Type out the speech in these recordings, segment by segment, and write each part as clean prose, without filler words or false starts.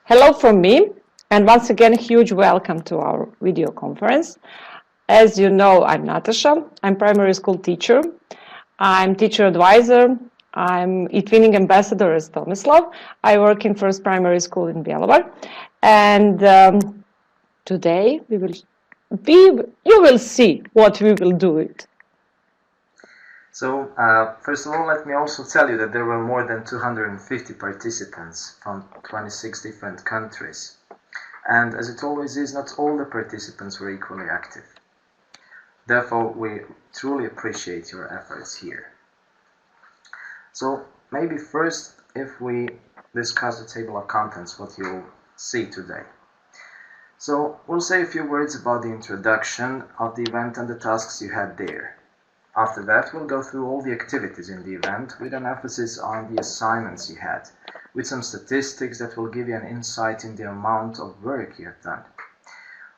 Hello from me, and once again, a huge welcome to our video conference. As you know, I'm Nataša. I'm primary school teacher. I'm teacher advisor. I'm eTwinning ambassador as Tomislav. I work in first primary school in Bjelovar. And today you will see what we will do it. So, first of all, let me also tell you that there were more than 250 participants from 26 different countries. And as it always is, not all the participants were equally active. Therefore, we truly appreciate your efforts here. So, maybe first, if we discuss the table of contents, what you'll see today. So, we'll say a few words about the introduction of the event and the tasks you had there. After that, we'll go through all the activities in the event with an emphasis on the assignments you had, with some statistics that will give you an insight in the amount of work you have done.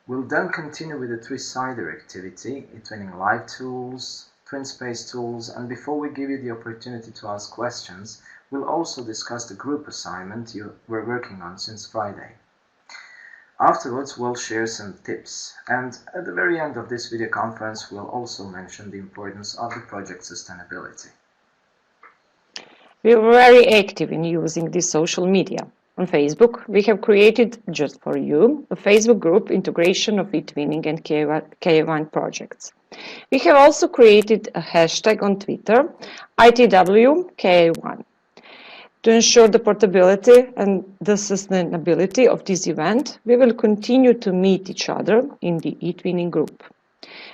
We'll then continue with the three-sider activity, eTwinning live tools, twin space tools, and before we give you the opportunity to ask questions, we'll also discuss the group assignment you were working on since Friday. Afterwards, we'll share some tips, and at the very end of this video conference, we'll also mention the importance of the project sustainability. We are very active in using this social media. On Facebook, we have created, just for you, a Facebook group integration of eTwinning and KA1 projects. We have also created a hashtag on Twitter, ITWKA1. To ensure the portability and the sustainability of this event, we will continue to meet each other in the eTwinning group.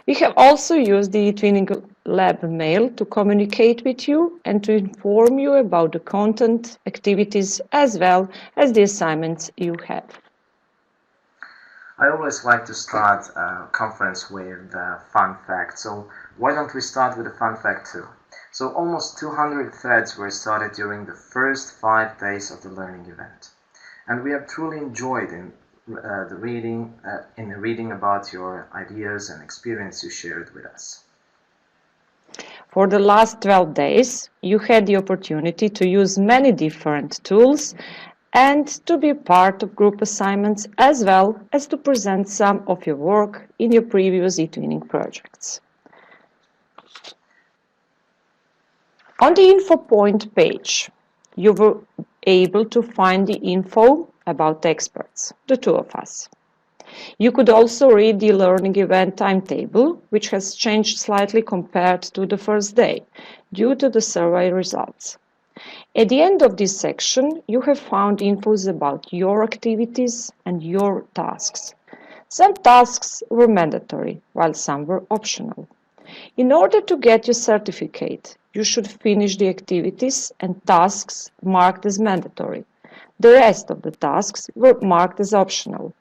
We have also used the eTwinning Lab mail to communicate with you and to inform you about the content, activities, as well as the assignments you have. I always like to start a conference with a fun fact, so why don't we start with a fun fact too? So almost 200 threads were started during the first 5 days of the learning event. And we have truly enjoyed in reading about your ideas and experience you shared with us. For the last 12 days, you had the opportunity to use many different tools and to be part of group assignments as well as to present some of your work in your previous eTwinning projects. On the info point page, you were able to find the info about experts, the two of us. You could also read the learning event timetable, which has changed slightly compared to the first day, due to the survey results. At the end of this section, you have found infos about your activities and your tasks. Some tasks were mandatory, while some were optional. In order to get your certificate, you should finish the activities and tasks marked as mandatory. The rest of the tasks were marked as optional.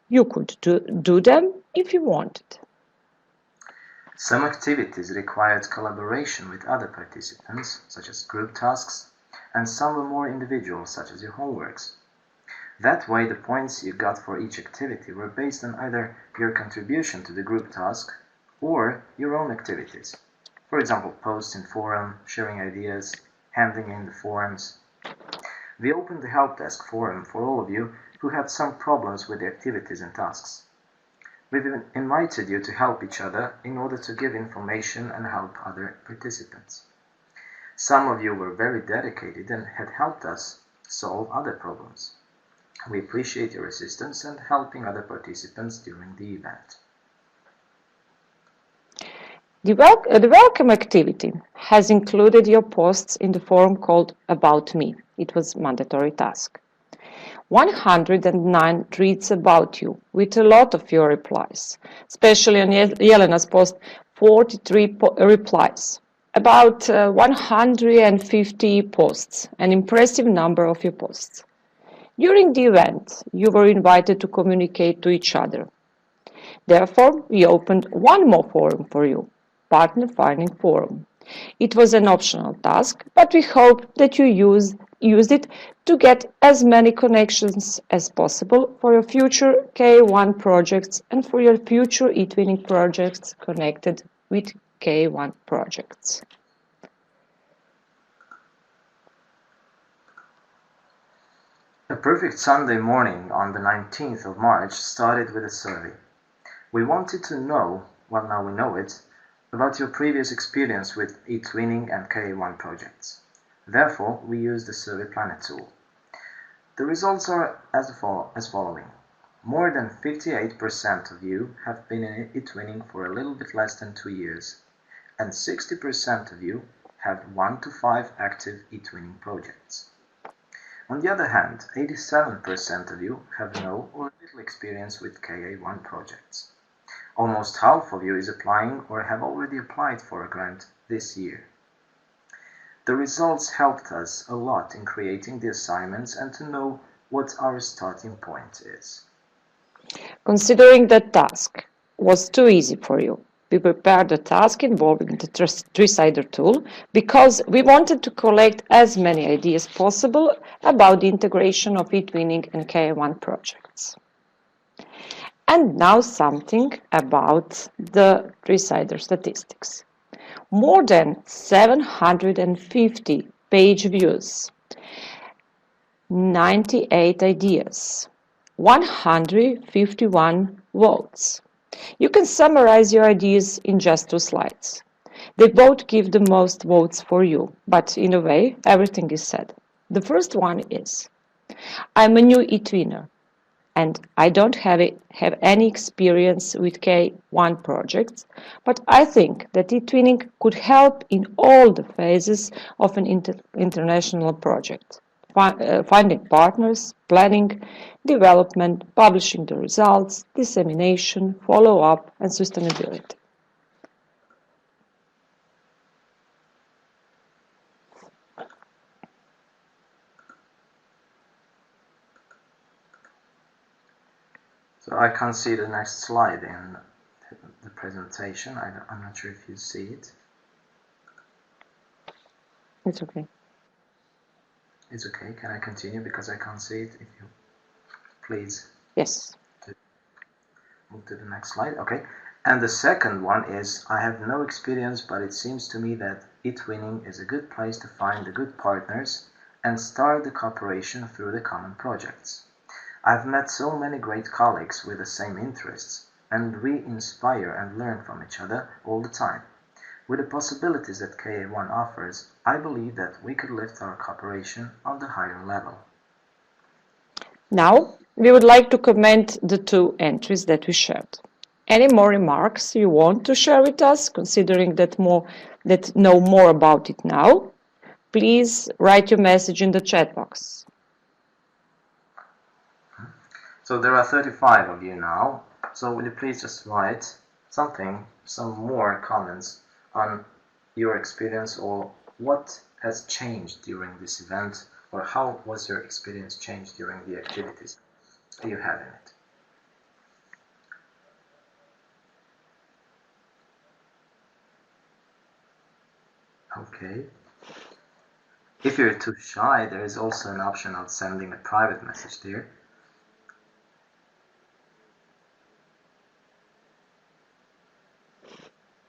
You could do them if you wanted. Some activities required collaboration with other participants, such as group tasks, and some were more individual, such as your homeworks. That way, the points you got for each activity were based on either your contribution to the group task or your own activities. For example, posts in forum, sharing ideas, handing in the forms. We opened the help desk forum for all of you who had some problems with the activities and tasks. We've invited you to help each other in order to give information and help other participants. Some of you were very dedicated and had helped us solve other problems. We appreciate your assistance and helping other participants during the event. The welcome activity has included your posts in the forum called About Me. It was a mandatory task. 109 tweets about you, with a lot of your replies, especially on Jelena's post, 43 replies, about 150 posts, an impressive number of your posts. During the event, you were invited to communicate to each other. Therefore, we opened one more forum for you, Partner Finding Forum. It was an optional task, but we hope that you used it to get as many connections as possible for your future KA1 projects and for your future eTwinning projects connected with KA1 projects. A perfect Sunday morning on the 19th of March started with a survey. We wanted to know, well now we know it, about your previous experience with eTwinning and KA1 projects. Therefore, we used the Survey Planet tool. The results are as following. More than 58% of you have been in eTwinning for a little bit less than 2 years, and 60% of you have 1 to 5 active eTwinning projects. On the other hand, 87% of you have no or little experience with KA1 projects. Almost half of you is applying or have already applied for a grant this year. The results helped us a lot in creating the assignments and to know what our starting point is. Considering that task was too easy for you, we prepared a task involving the three-sider tool because we wanted to collect as many ideas possible about the integration of eTwinning and KA1 projects. And now something about the three-sider statistics. More than 750 page views, 98 ideas, 151 votes. You can summarize your ideas in just 2 slides. They both give the most votes for you, but in a way, everything is said. The first one is, I'm a new eTwinner, and I don't have any experience with K1 projects, but I think that eTwinning could help in all the phases of an international project. Finding partners, planning, development, publishing the results, dissemination, follow-up, and sustainability. So I can't see the next slide in the presentation. I'm not sure if you see it. It's okay. It's okay. Can I continue because I can't see it? If you please. Yes. Move to the next slide. Okay. And the second one is, I have no experience, but it seems to me that eTwinning is a good place to find the good partners and start the cooperation through the common projects. I've met so many great colleagues with the same interests, and we inspire and learn from each other all the time. With the possibilities that KA1 offers, I believe that we could lift our cooperation on the higher level. Now, we would like to comment the 2 entries that we shared. Any more remarks you want to share with us, considering that know more about it now? Please write your message in the chat box. So there are 35 of you now, so will you please just write some more comments on your experience or what has changed during this event, or how was your experience changed during the activities you had in it. Okay. If you're too shy, there is also an option of sending a private message there.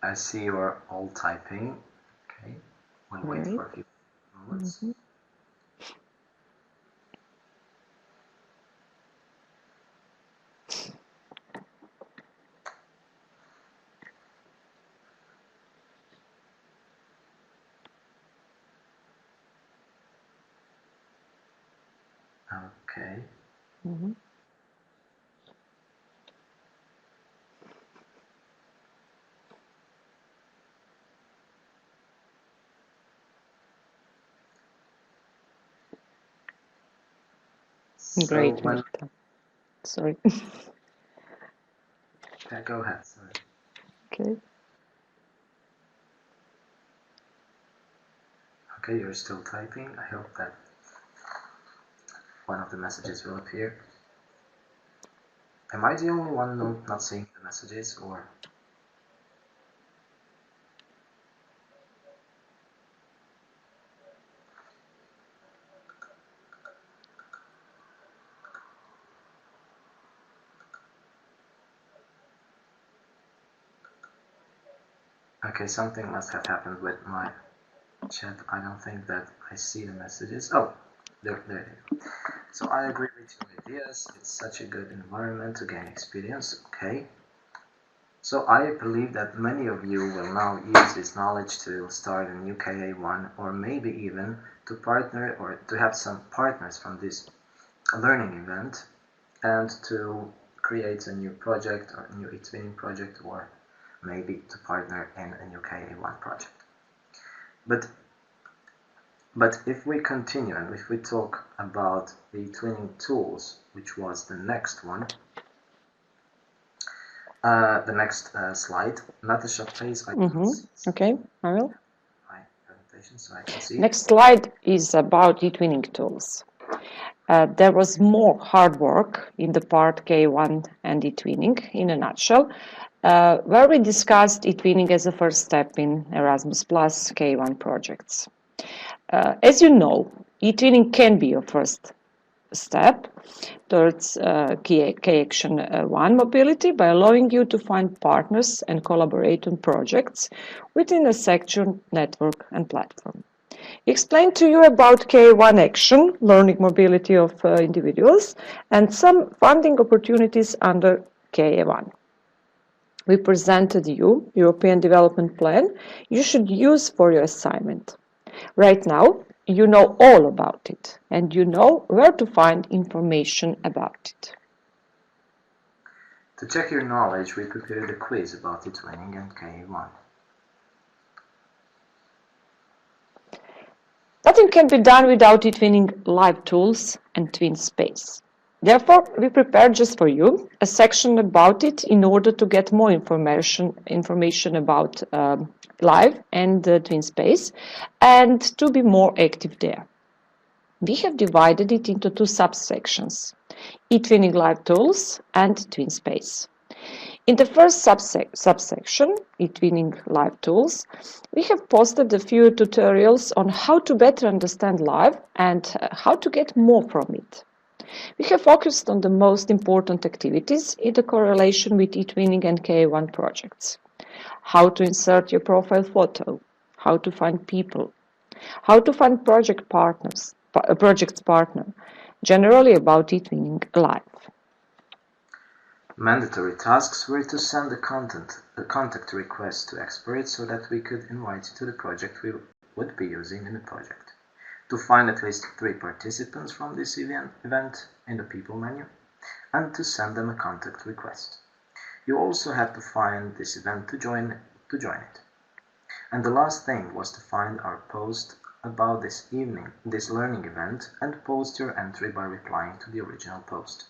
I see you are all typing. Okay, we'll wait for a few moments. Okay. Great, Mirta. Sorry. Okay, go ahead. Sorry. Okay. Okay, you're still typing. I hope that one of the messages will appear. Am I the only one not seeing the messages, or? Okay, something must have happened with my chat. I don't think that I see the messages. Oh, there they are. So I agree with your ideas. It's such a good environment to gain experience. Okay. So I believe that many of you will now use this knowledge to start a new KA1, or maybe even to partner or to have some partners from this learning event and to create a new project or a new eTwinning project, or maybe to partner in a new KA1 project. But if we continue and if we talk about the eTwinning tools, which was the next one, the next slide, Nataša, please. Okay, I will. My presentation, so I can see. Next slide is about eTwinning tools. There was more hard work in the part KA1 and eTwinning in a nutshell, where we discussed eTwinning as a first step in Erasmus Plus KA1 projects. As you know, eTwinning can be your first step towards KA1 mobility by allowing you to find partners and collaborate on projects within a section, network and platform. Explain to you about KA1 action, learning mobility of individuals, and some funding opportunities under KA1. We presented you European Development Plan you should use for your assignment. Right now, you know all about it, and you know where to find information about it. To check your knowledge, we prepared a quiz about eTwinning and KA1. Nothing can be done without eTwinning live tools and TwinSpace. Therefore, we prepared just for you a section about it in order to get more information about live and TwinSpace and to be more active there. We have divided it into two subsections, eTwinning live tools and TwinSpace. In the first subsection, eTwinning live tools, we have posted a few tutorials on how to better understand live and how to get more from it. We have focused on the most important activities in the correlation with eTwinning and KA1 projects. How to insert your profile photo, how to find people, how to find project's partner, generally about eTwinning live. Mandatory tasks were to send a contact request to experts so that we could invite you to the project we would be using in the project. To find at least 3 participants from this event in the people menu, and to send them a contact request. You also had to find this event to join it. And the last thing was to find our post about this learning event, and post your entry by replying to the original post.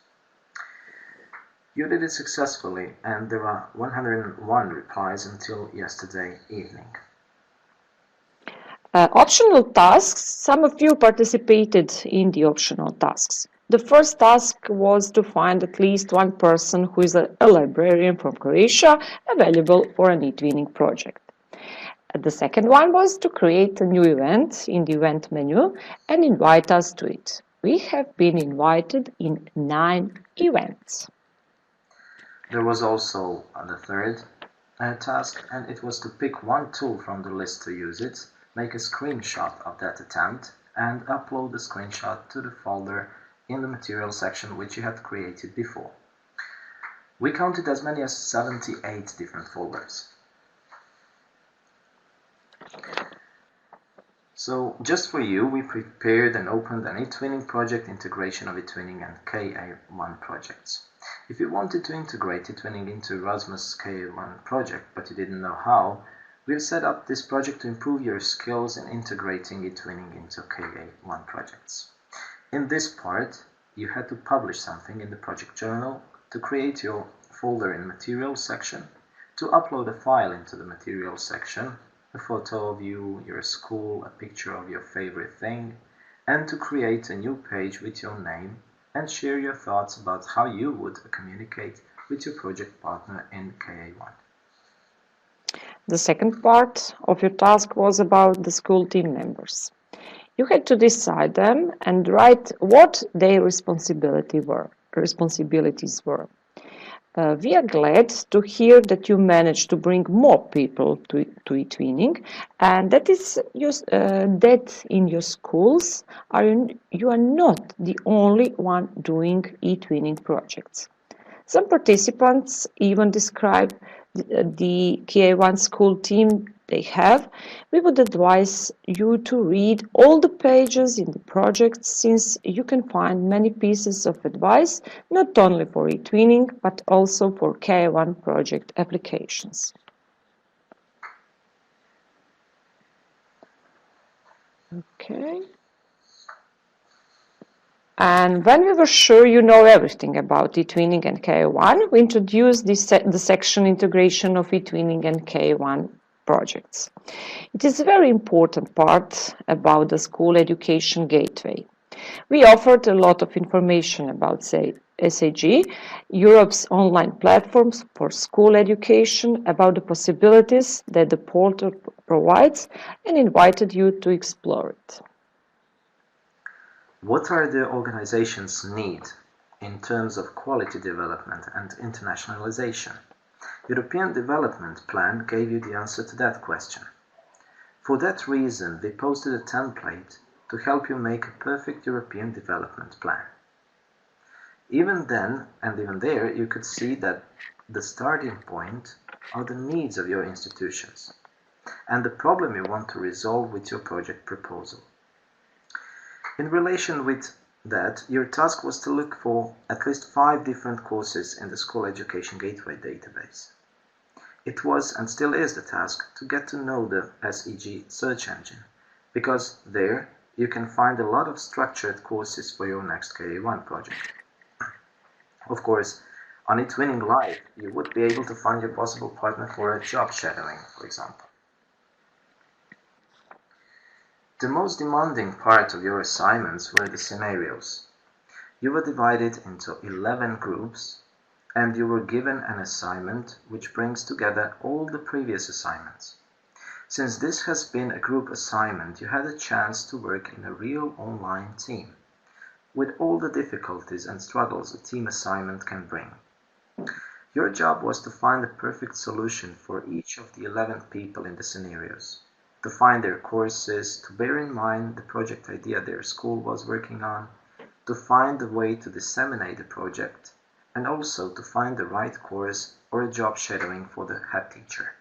You did it successfully, and there are 101 replies until yesterday evening. Optional tasks. Some of you participated in the optional tasks. The first task was to find at least one person who is a librarian from Croatia available for an eTwinning project. The second one was to create a new event in the event menu and invite us to it. We have been invited in 9 events. There was also the third task, and it was to pick one tool from the list to use it, make a screenshot of that attempt, and upload the screenshot to the folder in the material section which you had created before. We counted as many as 78 different folders. So, just for you, we prepared and opened an eTwinning project integration of eTwinning and KA1 projects. If you wanted to integrate eTwinning into Erasmus KA1 project, but you didn't know how, we've set up this project to improve your skills in integrating eTwinning into KA1 projects. In this part, you had to publish something in the project journal, to create your folder in materials section, to upload a file into the materials section, a photo of you, your school, a picture of your favorite thing, and to create a new page with your name and share your thoughts about how you would communicate with your project partner in KA1. The second part of your task was about the school team members. You had to decide them and write what their responsibilities were. We are glad to hear that you managed to bring more people to eTwinning, and that in your schools you are not the only one doing eTwinning projects. Some participants even describe the KA1 school team they have. We would advise you to read all the pages in the project, since you can find many pieces of advice, not only for eTwinning, but also for KA1 project applications. Okay. And when we were sure you know everything about eTwinning and KA1, we introduced the section integration of eTwinning and KA1 projects. It is a very important part about the school education gateway. We offered a lot of information about, say, SAG, Europe's online platforms for school education, about the possibilities that the portal provides, and invited you to explore it. What are the organizations' need in terms of quality development and internationalization? European Development Plan gave you the answer to that question. For that reason, we posted a template to help you make a perfect European Development Plan. Even then, and even there, you could see that the starting point are the needs of your institutions and the problem you want to resolve with your project proposal. In relation with that, your task was to look for at least 5 different courses in the School Education Gateway database. It was and still is the task to get to know the SEG search engine, because there you can find a lot of structured courses for your next KA1 project. Of course, on eTwinning Live, you would be able to find your possible partner for a job shadowing, for example. The most demanding part of your assignments were the scenarios. You were divided into 11 groups, and you were given an assignment which brings together all the previous assignments. Since this has been a group assignment, you had a chance to work in a real online team, with all the difficulties and struggles a team assignment can bring. Your job was to find the perfect solution for each of the 11 people in the scenarios, to find their courses, to bear in mind the project idea their school was working on, to find a way to disseminate the project, and also to find the right course or a job shadowing for the head teacher.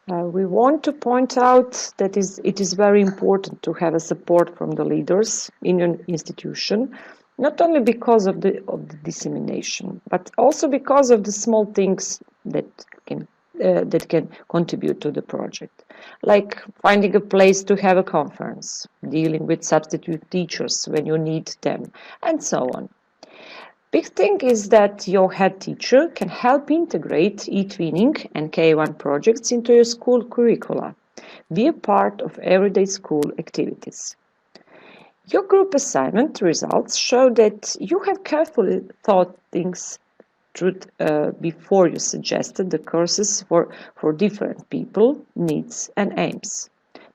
We want to point out that it is very important to have a support from the leaders in your institution, not only because of the dissemination, but also because of the small things that can contribute to the project, like finding a place to have a conference, dealing with substitute teachers when you need them, and so on. Big thing is that your head teacher can help integrate eTwinning and KA1 projects into your school curricula. Be a part of everyday school activities. Your group assignment results show that you have carefully thought things through before you suggested the courses for different people, needs and aims,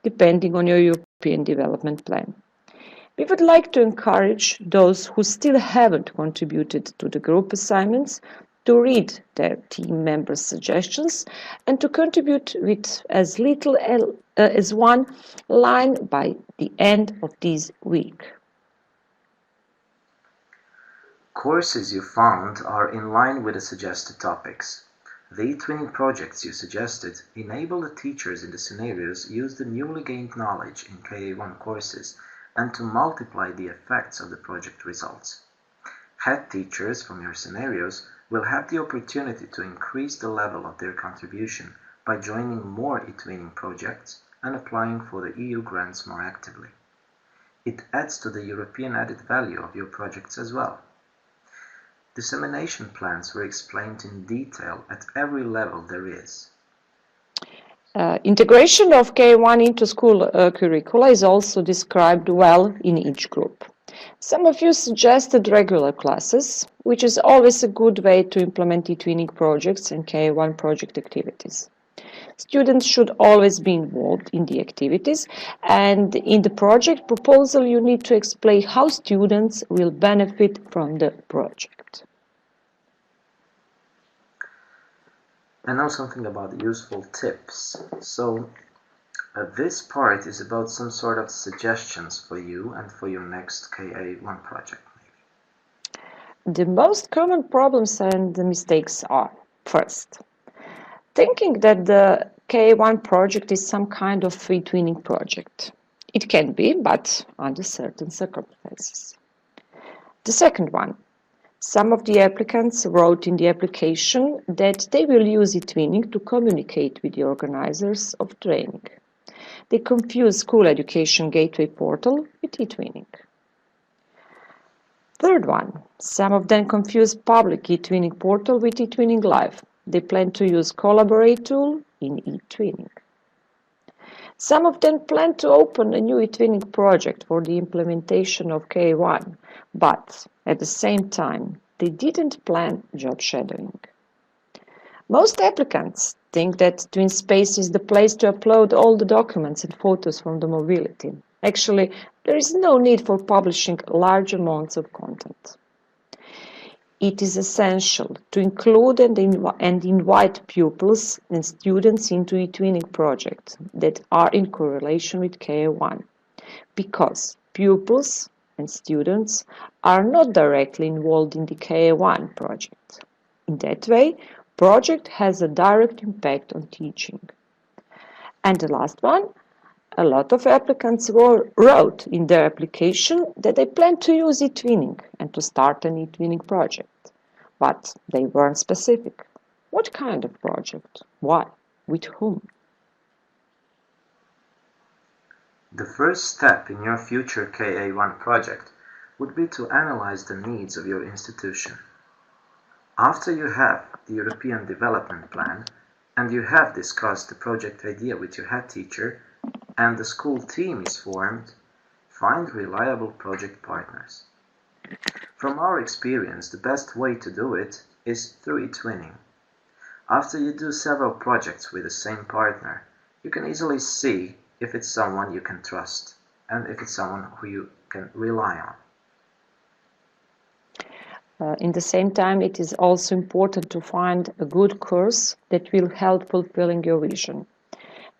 depending on your European Development Plan. We would like to encourage those who still haven't contributed to the group assignments to read their team members' suggestions and to contribute with as little as one line by the end of this week. Courses you found are in line with the suggested topics. The eTwinning projects you suggested enable the teachers in the scenarios use the newly gained knowledge in KA1 courses and to multiply the effects of the project results. Head teachers from your scenarios will have the opportunity to increase the level of their contribution by joining more eTwinning projects and applying for the EU grants more actively. It adds to the European added value of your projects as well. Dissemination plans were explained in detail at every level there is. Integration of KA1 into school curricula is also described well in each group. Some of you suggested regular classes, which is always a good way to implement eTwinning projects and KA1 project activities. Students should always be involved in the activities, and in the project proposal you need to explain how students will benefit from the project. and now something about the useful tips. So this part is about some sort of suggestions for you and for your next KA1 project. The most common problems and the mistakes are, first, thinking that the KA1 project is some kind of eTwinning project. It can be, but under certain circumstances. The second one, some of the applicants wrote in the application that they will use eTwinning to communicate with the organizers of training. They confuse School Education Gateway portal with eTwinning. Third one, some of them confuse public eTwinning portal with eTwinning Live. They plan to use Collaborate tool in eTwinning. Some of them plan to open a new eTwinning project for the implementation of KA1, but at the same time, they didn't plan job shadowing. Most applicants think that TwinSpace is the place to upload all the documents and photos from the mobility. Actually, there is no need for publishing large amounts of content. It is essential to include and invite pupils and students into eTwinning projects that are in correlation with KA1, because pupils and students are not directly involved in the KA1 project. In that way, project has a direct impact on teaching. And the last one, a lot of applicants wrote in their application that they plan to use eTwinning and to start an eTwinning project, but they weren't specific. What kind of project? Why? With whom? The first step in your future KA1 project would be to analyze the needs of your institution. After you have the European Development Plan and you have discussed the project idea with your head teacher and the school team is formed, find reliable project partners. From our experience, the best way to do it is through eTwinning. After you do several projects with the same partner, you can easily see if it's someone you can trust and if it's someone who you can rely on. In the same time, it is also important to find a good course that will help fulfilling your vision.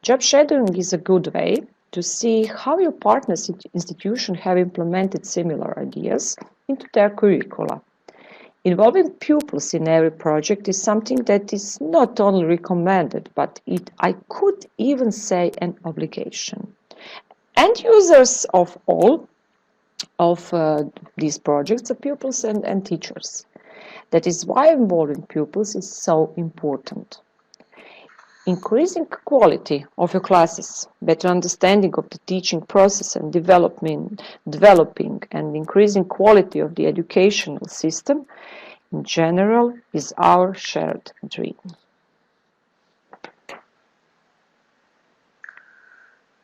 Job shadowing is a good way to see how your partner's institution have implemented similar ideas into their curricula. Involving pupils in every project is something that is not only recommended, but I could even say an obligation. End users of all of these projects are pupils and teachers. That is why involving pupils is so important. Increasing quality of your classes, better understanding of the teaching process and developing and increasing quality of the educational system in general is our shared dream.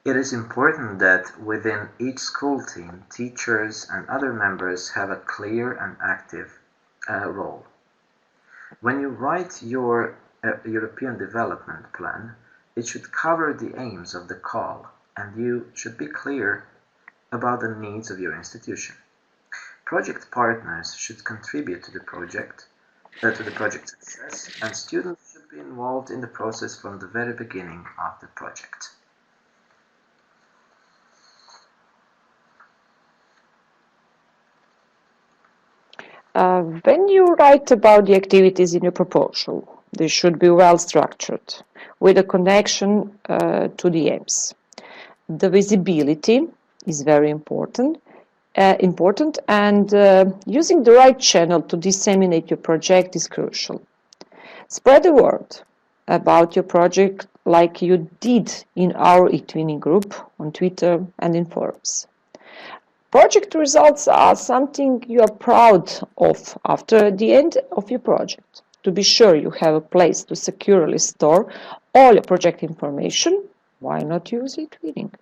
It is important that within each school team, teachers and other members have a clear and active role. When you write your European Development Plan, it should cover the aims of the call, and you should be clear about the needs of your institution. Project partners should contribute to the project success, and students should be involved in the process from the very beginning of the project. When you write about the activities in your proposal, they should be well structured, with a connection to the aims. The visibility is very important, and using the right channel to disseminate your project is crucial. Spread the word about your project like you did in our eTwinning group on Twitter and in forums. Project results are something you are proud of after the end of your project. To be sure you have a place to securely store all your project information, why not use eTwinning?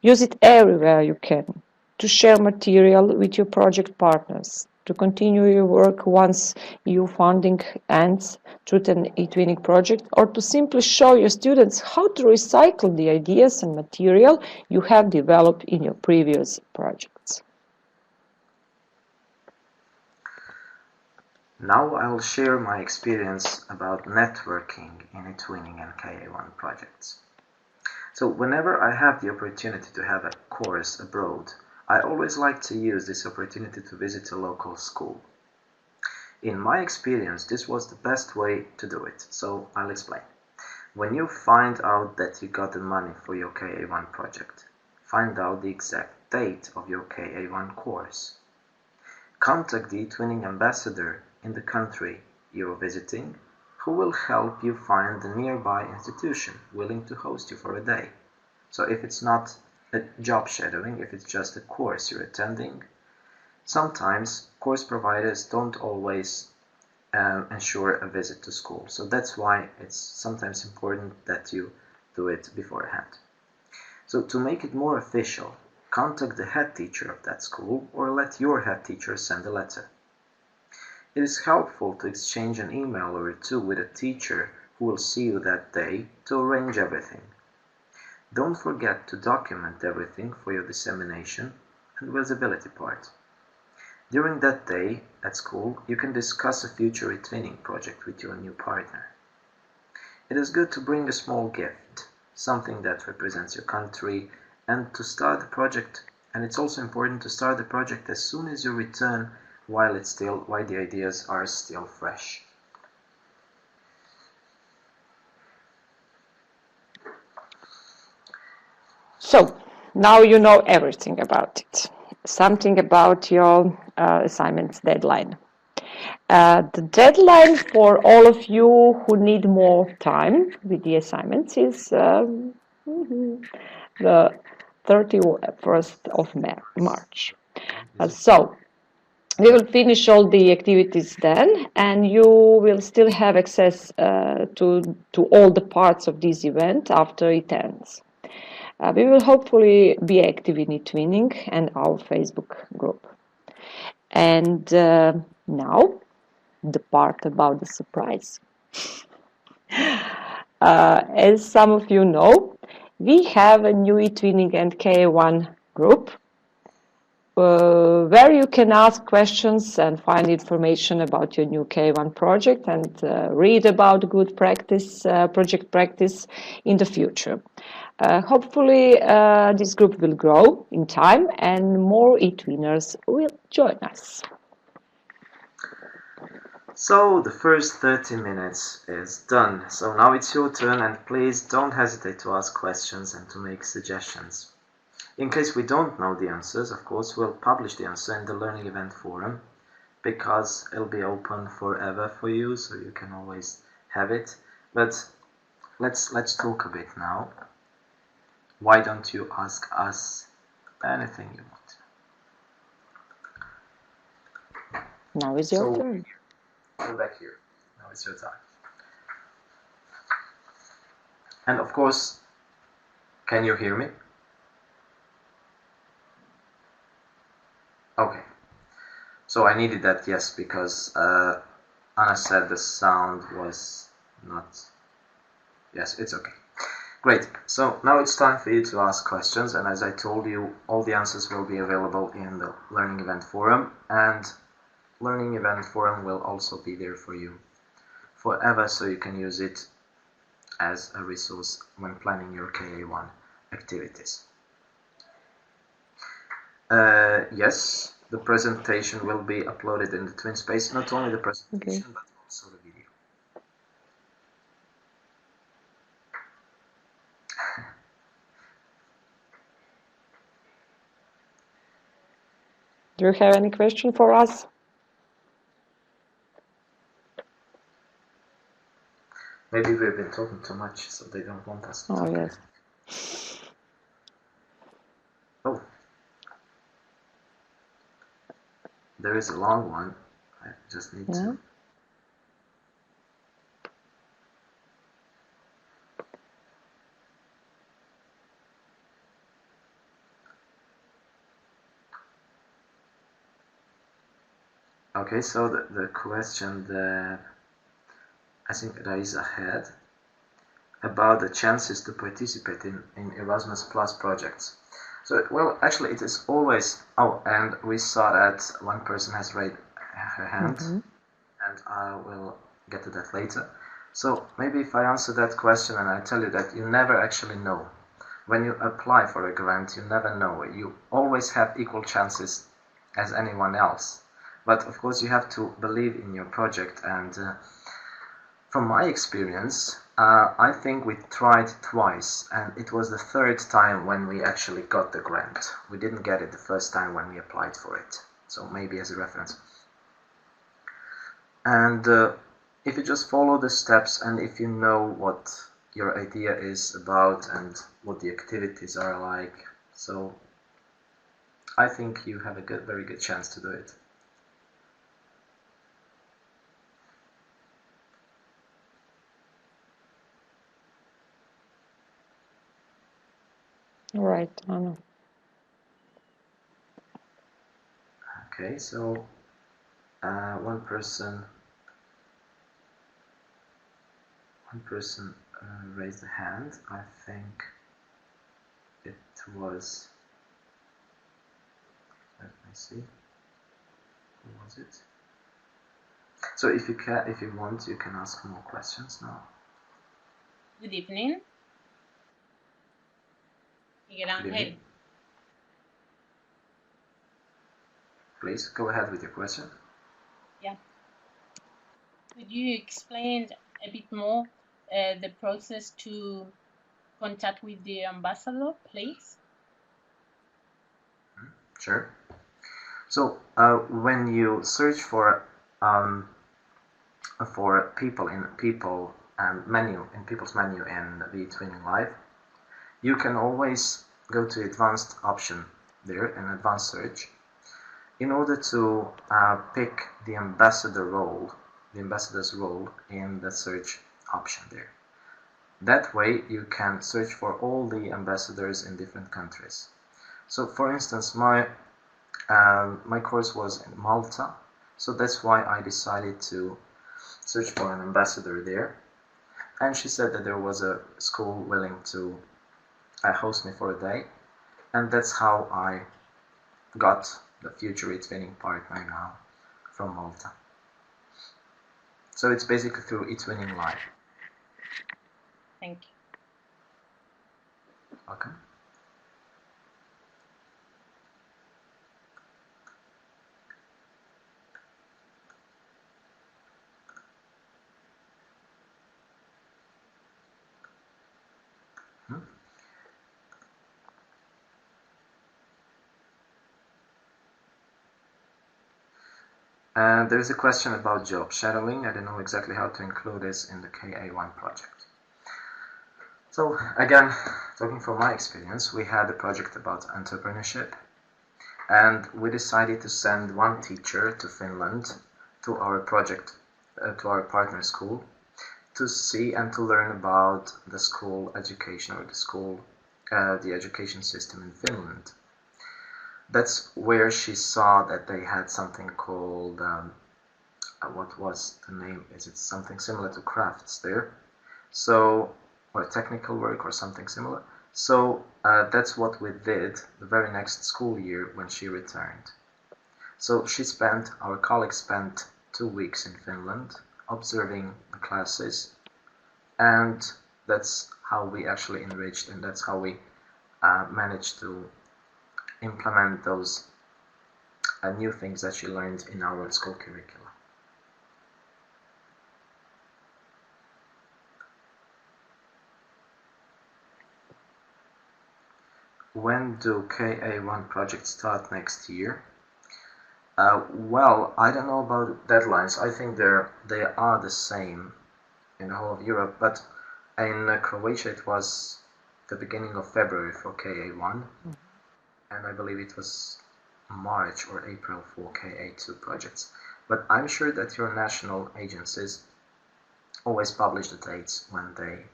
Use it everywhere you can, to share material with your project partners, to continue your work once EU funding ends through an eTwinning project, or to simply show your students how to recycle the ideas and material you have developed in your previous projects. Now I'll share my experience about networking in eTwinning and KA1 projects. So whenever I have the opportunity to have a course abroad, I always like to use this opportunity to visit a local school. In my experience, this was the best way to do it, so I'll explain. When you find out that you got the money for your KA1 project, find out the exact date of your KA1 course. Contact the eTwinning ambassador in the country you're visiting, who will help you find the nearby institution willing to host you for a day. So if it's not a job shadowing, if it's just a course you're attending, sometimes course providers don't always ensure a visit to school. So that's why it's sometimes important that you do it beforehand. So to make it more official, contact the head teacher of that school or let your head teacher send a letter. It is helpful to exchange an email or two with a teacher who will see you that day to arrange everything. Don't forget to document everything for your dissemination and visibility part. During that day at school, you can discuss a future eTwinning project with your new partner. It is good to bring a small gift, something that represents your country, and to start the project. And it's also important to start the project as soon as you return, while the ideas are still fresh. So now you know everything about it. Something about your assignment's deadline. The deadline for all of you who need more time with the assignments is the 31st of March. So we will finish all the activities then, and you will still have access to all the parts of this event after it ends. We will hopefully be active in eTwinning and our Facebook group. And now, the part about the surprise. As some of you know, we have a new eTwinning and KA1 group where you can ask questions and find information about your new KA1 project and read about good practice, project practice in the future. Hopefully, this group will grow in time and more eTwinners will join us. So the first 30 minutes is done. So now it's your turn, and please don't hesitate to ask questions and to make suggestions. In case we don't know the answers, of course, we'll publish the answer in the Learning Event Forum, because it'll be open forever for you, so you can always have it. But let's talk a bit now. Why don't you ask us anything you want? Now is your turn. Go back here. Now it's your time. And of course, can you hear me? Okay. So I needed that yes, because Anna said the sound was not... Yes, it's okay. Great. So now it's time for you to ask questions, and as I told you, all the answers will be available in the Learning Event Forum, and Learning Event Forum will also be there for you forever, so you can use it as a resource when planning your KA1 activities. Yes, the presentation will be uploaded in the TwinSpace, not only the presentation, but also the video. Do you have any question for us? Maybe we've been talking too much, so they don't want us to talk. Yes. Oh. There is a long one. I just need to... Okay, so the question that I think Raisa had about the chances to participate in Erasmus Plus projects. So, well, actually it is always... Oh, and we saw that one person has raised her hand. And I will get to that later. So maybe if I answer that question and I tell you that you never actually know. When you apply for a grant, you never know. You always have equal chances as anyone else. But of course you have to believe in your project, and from my experience, I think we tried twice, and it was the third time when we actually got the grant. We didn't get it the first time when we applied for it, so maybe as a reference. And if you just follow the steps, and if you know what your idea is about and what the activities are like, so I think you have a very good chance to do it. Right, Anna. Okay, so one person raised a hand. I think it was, let me see, who was it? So if you want, you can ask more questions now. Good evening. Miguel Good Ángel. evening. Please go ahead with your question. Yeah. Could you explain a bit more the process to contact with the ambassador, please? Sure. So when you search for people in people's menu in the eTwinning Live, you can always go to advanced option there in advanced search in order to pick the ambassador's role in the search option there. That way you can search for all the ambassadors in different countries. So for instance, my course was in Malta, so that's why I decided to search for an ambassador there. And she said that there was a school willing to host me for a day, and that's how I got the future eTwinning partner now from Malta. So it's basically through eTwinning Live. Thank you. Okay. There is a question about job shadowing. I don't know exactly how to include this in the KA1 project. So again, talking from my experience, we had a project about entrepreneurship, and we decided to send one teacher to Finland to our project, to our partner school, to see and to learn about the school education, or the education system in Finland. That's where she saw that they had something called, what was the name? Is it something similar to crafts there? So, or technical work or something similar. So that's what we did the very next school year when she returned. So our colleagues spent 2 weeks in Finland observing the classes, and that's how we actually enriched, and that's how we managed to implement those new things that she learned in our school curricula. When do KA1 projects start next year? Well, I don't know about deadlines. I think they are the same in the whole of Europe, but in Croatia it was the beginning of February for KA1, and I believe it was March or April for KA2 projects. But I'm sure that your national agencies always publish the dates when they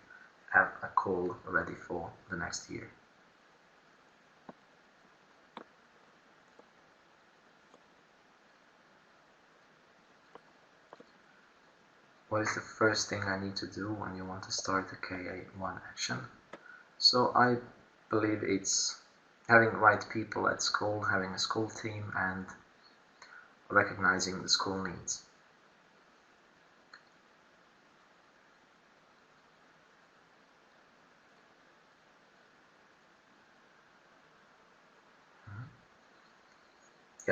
have a call ready for the next year. What is the first thing I need to do when you want to start a KA1 action? So I believe it's having right people at school, having a school team, and recognizing the school needs.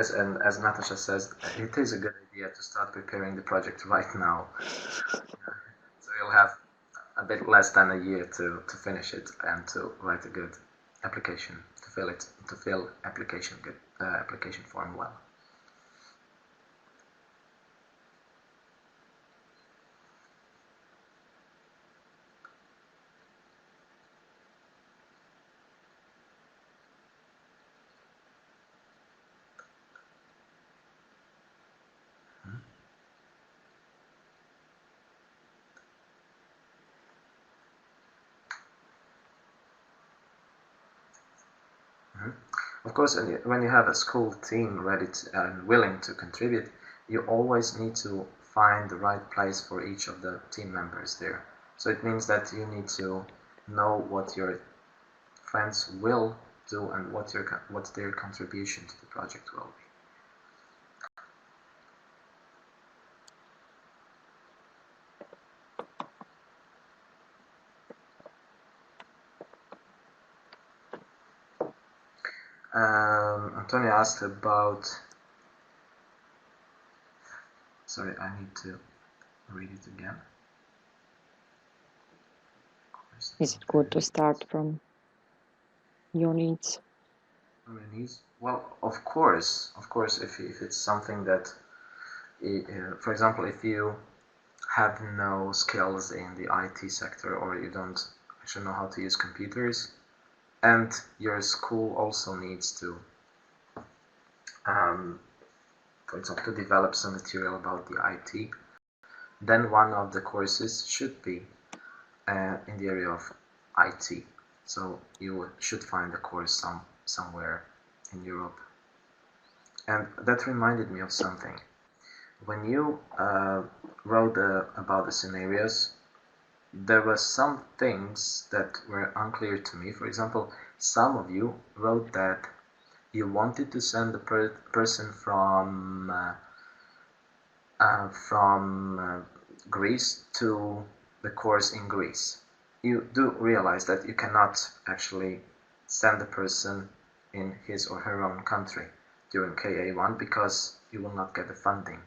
Yes, and as Nataša says, it is a good idea to start preparing the project right now. So you'll have a bit less than a year to finish it and to write a good application, to fill application form well. Of course, when you have a school team ready and willing to contribute, you always need to find the right place for each of the team members there. So it means that you need to know what your friends will do and what their contribution to the project will be. Antonio asked about, sorry, I need to read it again. Is it good to start from your needs? Well, of course, if it's something that, for example, if you have no skills in the IT sector or you don't actually know how to use computers, and your school also needs to, for example, to develop some material about the IT, then one of the courses should be in the area of IT. So you should find a course somewhere in Europe. And that reminded me of something. When you wrote about the scenarios, there were some things that were unclear to me. For example, some of you wrote that you wanted to send the person from Greece to the course in Greece. You do realize that you cannot actually send the person in his or her own country during KA1 because you will not get the funding.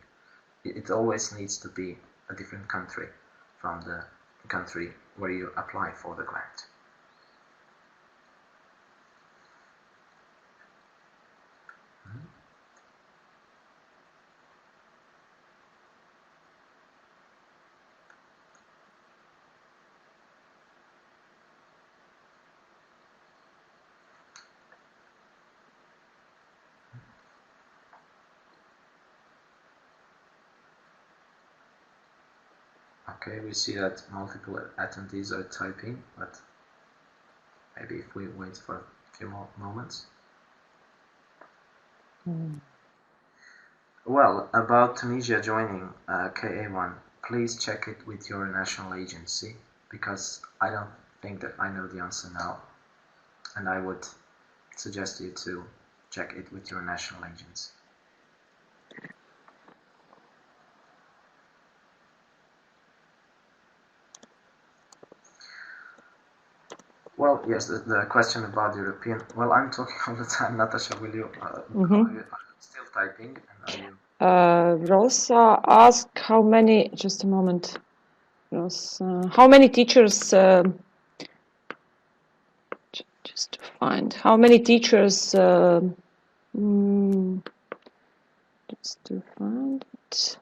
It always needs to be a different country from the country where you apply for the grant. Okay, we see that multiple attendees are typing, but maybe if we wait for a few more moments. Well, about Tunisia joining KA1, please check it with your national agency, because I don't think that I know the answer now, and I would suggest you to check it with your national agency. Well, yes, the question about European. Well, I'm talking all the time. Nataša, will you? Are you still typing? And are you... Rosa asked how many. Just a moment. Rosa, how many teachers? Just to find how many teachers. Just to find it.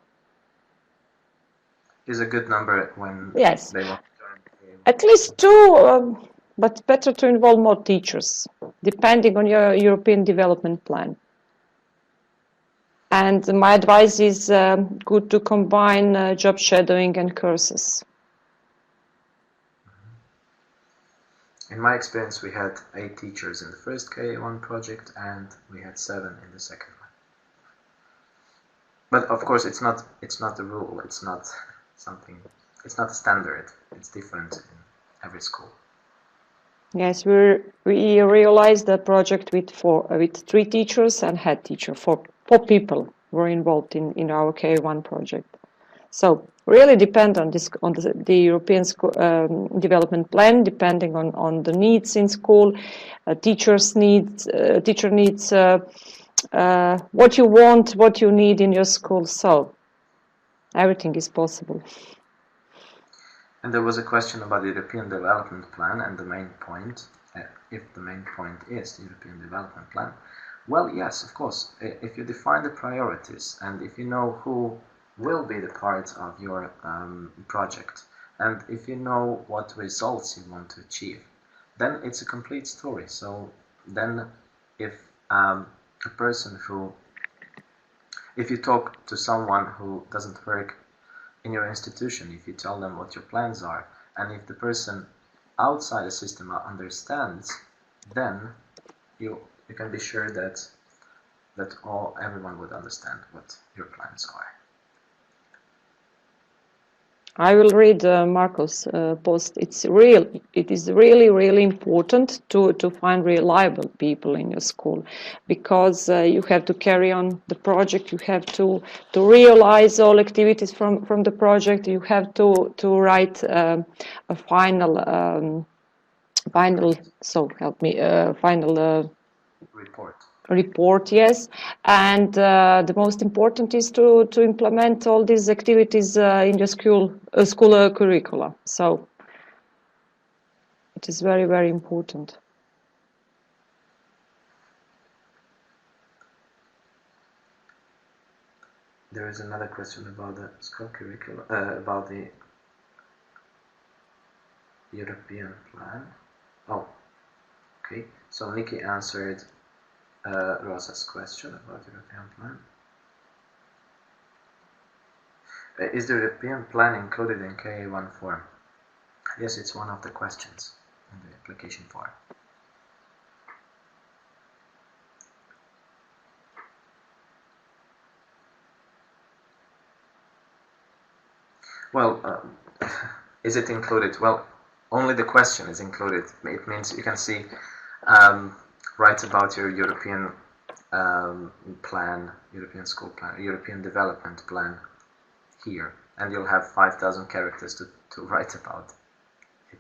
Is a good number when yes. They want to join. At least two. But better to involve more teachers, depending on your European development plan. And my advice is good to combine job shadowing and courses. In my experience, we had 8 teachers in the first KA1 project, and we had 7 in the second one. But of course, it's not the rule. It's not something. It's not a standard. It's different in every school. Yes, we realized the project with 3 teachers and head teacher. 4 people were involved in our KA1 project. So really depend on the European school, development plan, depending on the needs in school, teacher needs, what you want, what you need in your school. So everything is possible. And there was a question about the European Development Plan and the main point, if the main point is the European Development Plan. Well, yes, of course. If you define the priorities and if you know who will be the part of your project and if you know what results you want to achieve, then it's a complete story. So then if if you talk to someone who doesn't work in your institution, if you tell them what your plans are, and if the person outside the system understands, then you can be sure that everyone would understand what your plans are. I will read Marco's post. It is really important to find reliable people in your school, because you have to carry on the project. You have to realize all activities from the project. You have to write a final report, yes, and the most important is to implement all these activities in your school curricula. So it is very important. There is another question about the school curricula, about the European plan. Oh, okay. So Nikki answered Rosa's question about the European plan. Is the European plan included in KA1 form? Yes, it's one of the questions in the application form. Well, is it included? Well, only the question is included. It means you can see write about your European plan, European school plan, European development plan here, and you'll have 5,000 characters to write about it.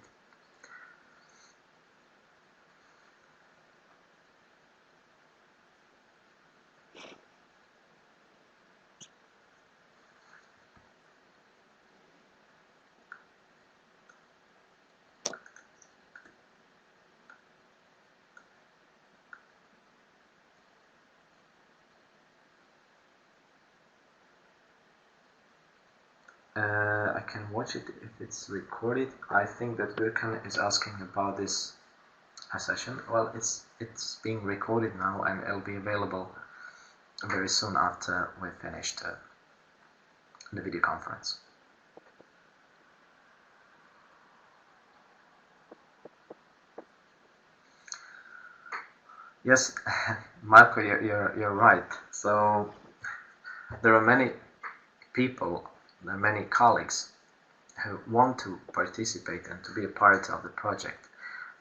I can watch it if it's recorded. I think that Birkan is asking about this session. Well, it's being recorded now and it'll be available very soon after we've finished the video conference. Yes, Marco, you're right. So there are many people, there are many colleagues who want to participate and to be a part of the project,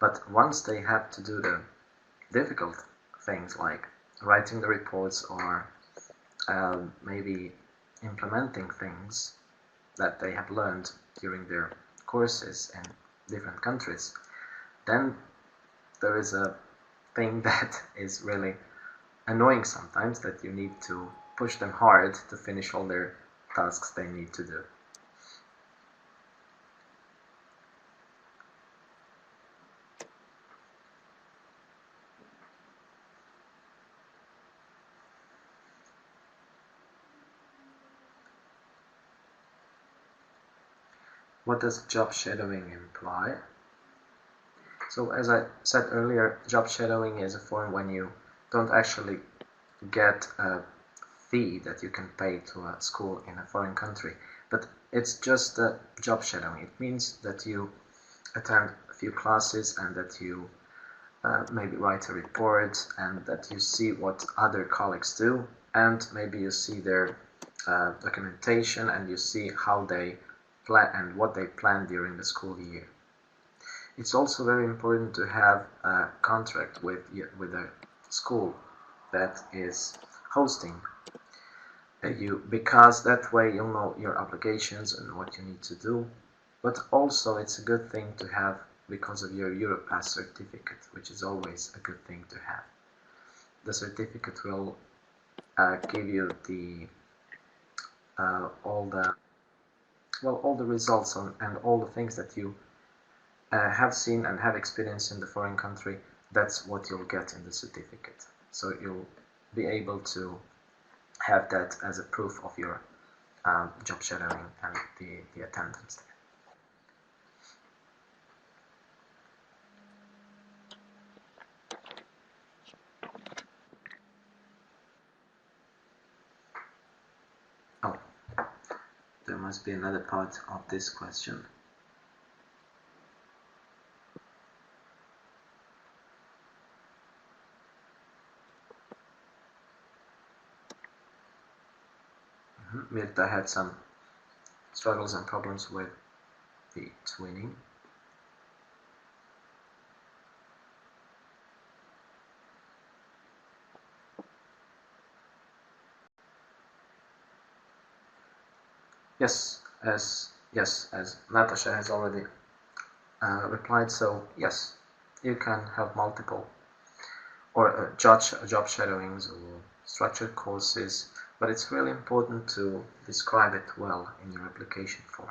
but once they have to do the difficult things like writing the reports or maybe implementing things that they have learned during their courses in different countries, then there is a thing that is really annoying sometimes, that you need to push them hard to finish all their tasks they need to do. What does job shadowing imply? So as I said earlier, job shadowing is a form when you don't actually get a fee that you can pay to a school in a foreign country, but it's just job shadowing. It means that you attend a few classes and that you maybe write a report and that you see what other colleagues do, and maybe you see their documentation and you see how they plan and what they plan during the school year. It's also very important to have a contract with a school that is hosting you, because that way you'll know your obligations and what you need to do. But also it's a good thing to have because of your Europass certificate, which is always a good thing to have. The certificate will give you the all the results and all the things that you have seen and have experienced in the foreign country. That's what you'll get in the certificate. So you'll be able to have that as a proof of your job shadowing and the attendance there. Oh, there must be another part of this question. Mirta had some struggles and problems with the twinning. Yes, as Nataša has already replied, so yes, you can have multiple or job shadowings or structured courses, but it's really important to describe it well in your application form.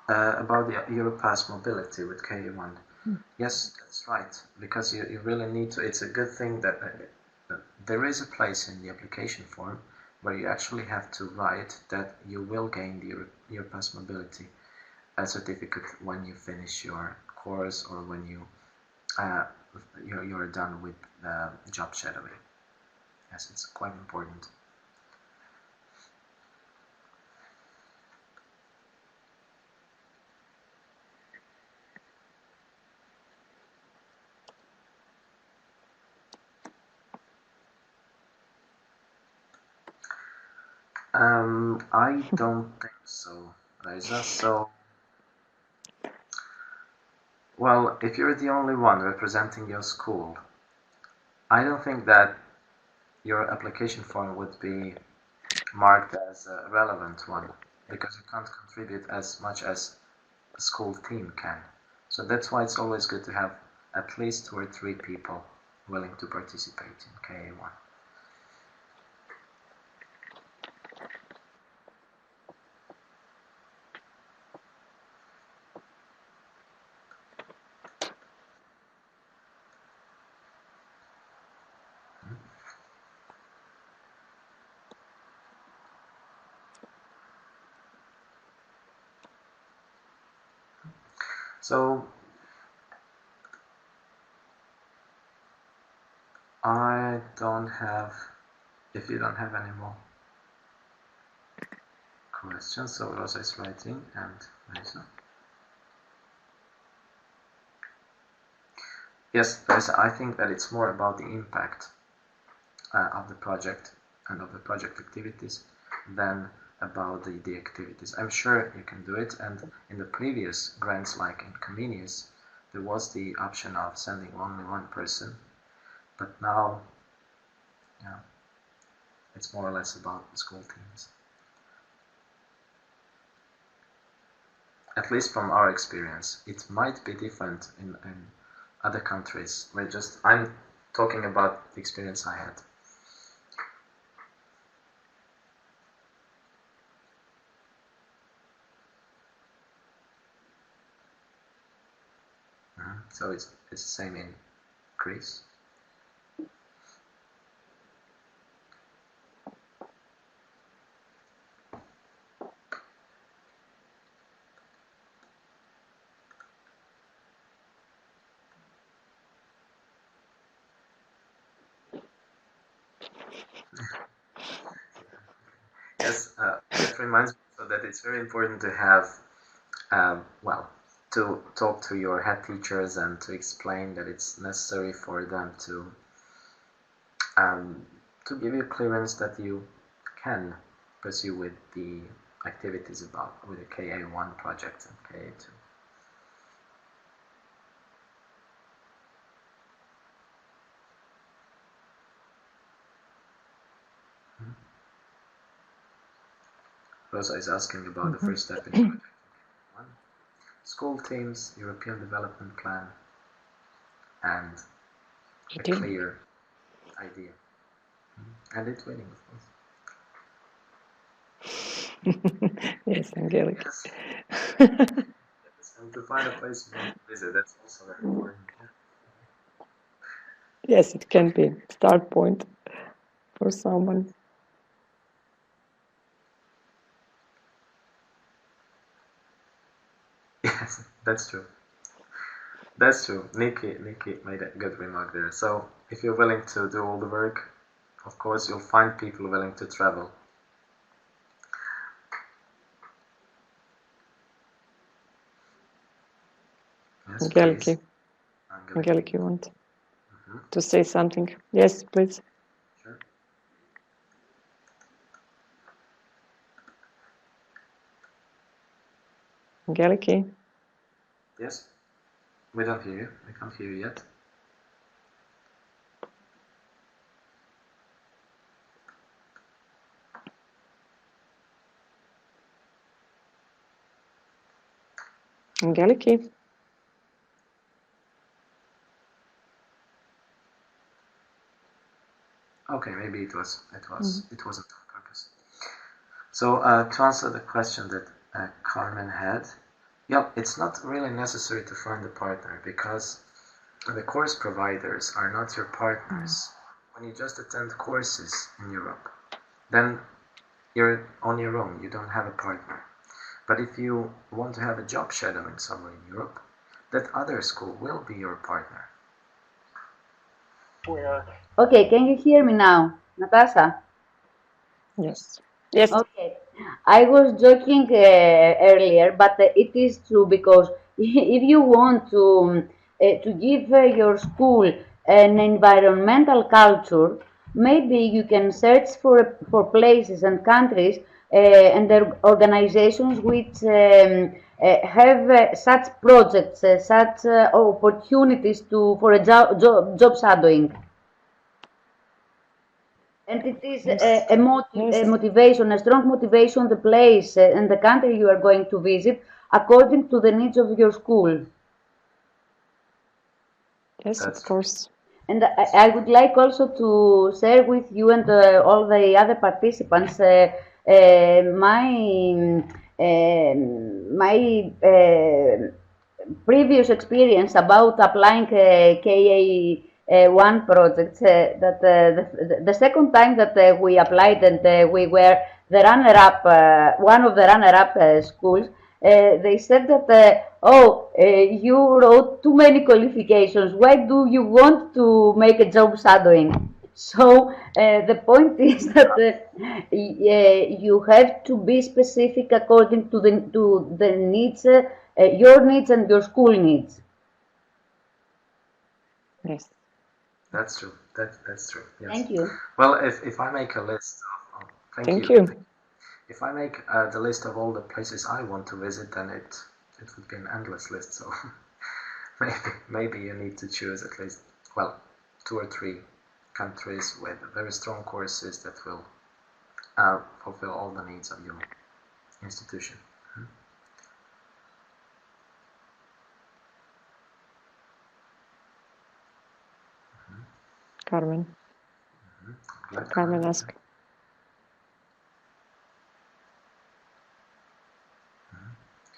About the Europass mobility with KA1. Yes, that's right, because you really need to. It's a good thing that there is a place in the application form where you actually have to write that you will gain the Europass mobility certificate when you finish your course or when you're done with job shadowing. Yes, it's quite important. I don't think so, Reza. So, well, if you're the only one representing your school, I don't think that your application form would be marked as a relevant one because you can't contribute as much as a school team can. So that's why it's always good to have at least 2 or 3 people willing to participate in KA1. So I don't have, if you don't have any more questions, so Rosa is writing and Lisa. Yes, I think that it's more about the impact of the project and of the project activities than about the activities. I'm sure you can do it, and in the previous grants, like in Comenius, there was the option of sending only one person, but now, yeah, it's more or less about the school teams. At least from our experience, it might be different in other countries. I'm talking about the experience I had. So it's the same in Greece. Yes, that reminds me so that it's very important to have, to talk to your head teachers and to explain that it's necessary for them to give you clearance that you can pursue with the activities with the KA1 project and KA2. Rosa is asking about the first step in project. school teams, European Development Plan, and a eTwinning. clear idea. And eTwinning, of course. Yes, Angelica. Yes. And to find a place you want to visit, that's also very important. Yes, it can be start point for someone. Yes, that's true. That's true. Nikki made a good remark there. So if you're willing to do all the work, of course you'll find people willing to travel. Yes, Angelica. please. Angelica, you want Mhm. to say something? Yes, please. Sure. Angelica. Yes. We don't hear you. We can't hear you yet. Angelica. Okay, maybe it wasn't on purpose. So to answer the question that Carmen had, yeah, it's not really necessary to find a partner because the course providers are not your partners. When you just attend courses in Europe, then you're on your own, you don't have a partner. But if you want to have a job shadowing somewhere in Europe, that other school will be your partner. Okay, can you hear me now, Nataša? Yes. Yes. Okay, I was joking earlier, but it is true because if you want to give your school an environmental culture, maybe you can search for places and countries and their organizations which have such projects, such opportunities for a job shadowing. And it is Yes. a Yes. motivation, a strong motivation, the place and the country you are going to visit according to the needs of your school. Yes, That's of course. And I would like also to share with you and all the other participants my previous experience about applying KA1 projects. The second time that we applied and we were the runner-up, one of the runner-up schools, they said that, you wrote too many qualifications. Why do you want to make a job shadowing? So the point is that you have to be specific according to the needs, your needs and your school needs. Yes. That's true. That's true. Yes. Thank you. Well, if I make a list of Thank you. If I make the list of all the places I want to visit, then it would be an endless list. So maybe you need to choose at least 2 or 3 countries with very strong courses that will fulfill all the needs of your institution. Carmen. Carmen asked.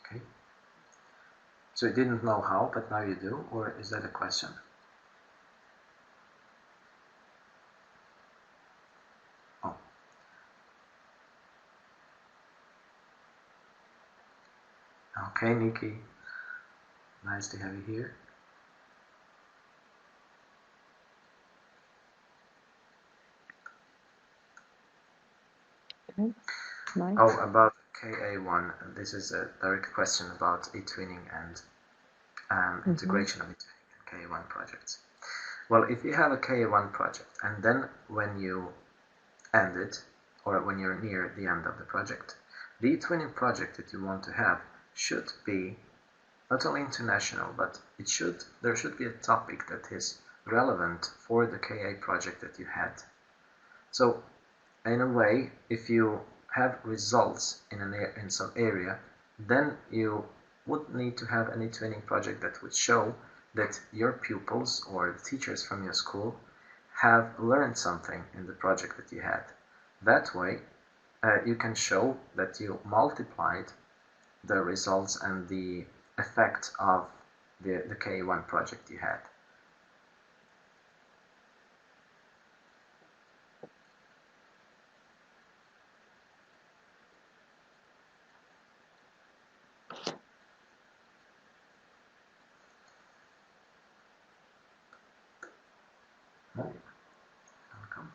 Okay. So you didn't know how, but now you do, or is that a question? Oh. Okay, Nikki. Nice to have you here. Okay. Nice. Oh, about KA1. This is a direct question about eTwinning and integration of eTwinning and KA1 projects. Well, if you have a KA1 project and then when you end it, or when you're near the end of the project, the eTwinning project that you want to have should be not only international, but there should be a topic that is relevant for the KA project that you had. So, in a way, if you have results in some area, then you would need to have an eTwinning project that would show that your pupils or the teachers from your school have learned something in the project that you had. That way, you can show that you multiplied the results and the effect of the KA1 project you had. Welcome.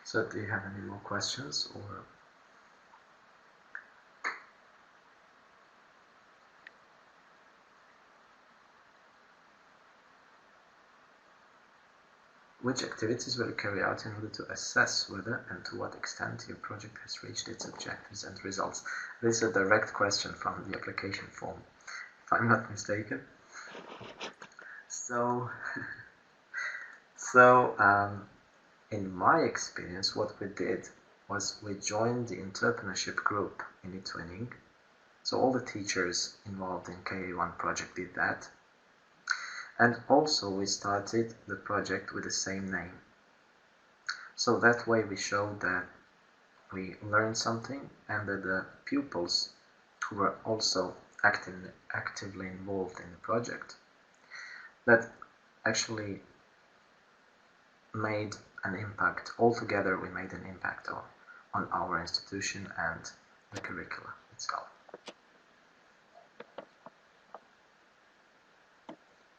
So do you have any more questions, or which activities will you carry out in order to assess whether and to what extent your project has reached its objectives and results? This is a direct question from the application form, if I'm not mistaken. So, in my experience, what we did was we joined the entrepreneurship group in eTwinning. So all the teachers involved in KA1 project did that. And also we started the project with the same name. So that way we showed that we learned something and that the pupils who were also actively involved in the project, that actually made an impact. Altogether we made an impact on our institution and the curricula itself.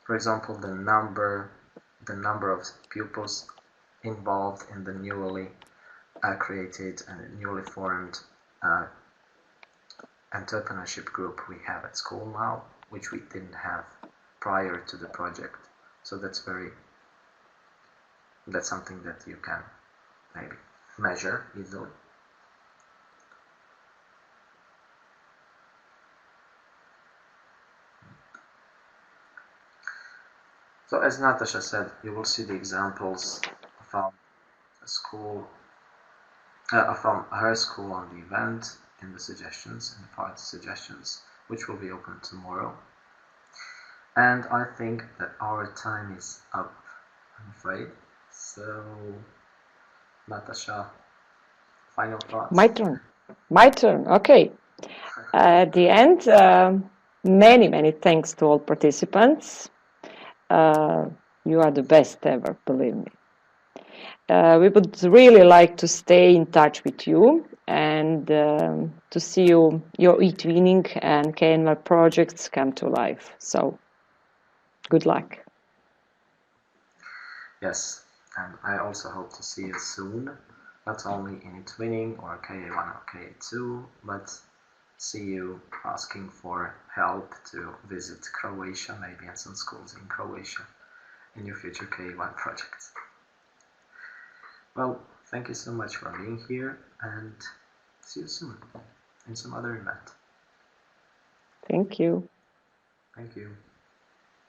For example, the number of pupils involved in the newly created and newly formed entrepreneurship group we have at school now, which we didn't have prior to the project. So that's something that you can maybe measure easily. So as Nataša said, you will see the examples from from her school on the event in the suggestions, in the part suggestions, which will be open tomorrow. And I think that our time is up, I'm afraid. So, Nataša, final thoughts? My turn, okay. At the end, many thanks to all participants. You are the best ever, believe me. We would really like to stay in touch with you and to see your eTwinning and KA1 projects come to life. So, good luck. Yes, and I also hope to see you soon, not only in eTwinning or KA1 or KA2, but see you asking for help to visit Croatia, maybe and some schools in Croatia in your future KA1 projects. Well, thank you so much for being here, and see you soon in some other event. Thank you. Thank you.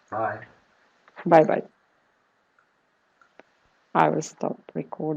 Bye. Bye-bye. I will stop recording.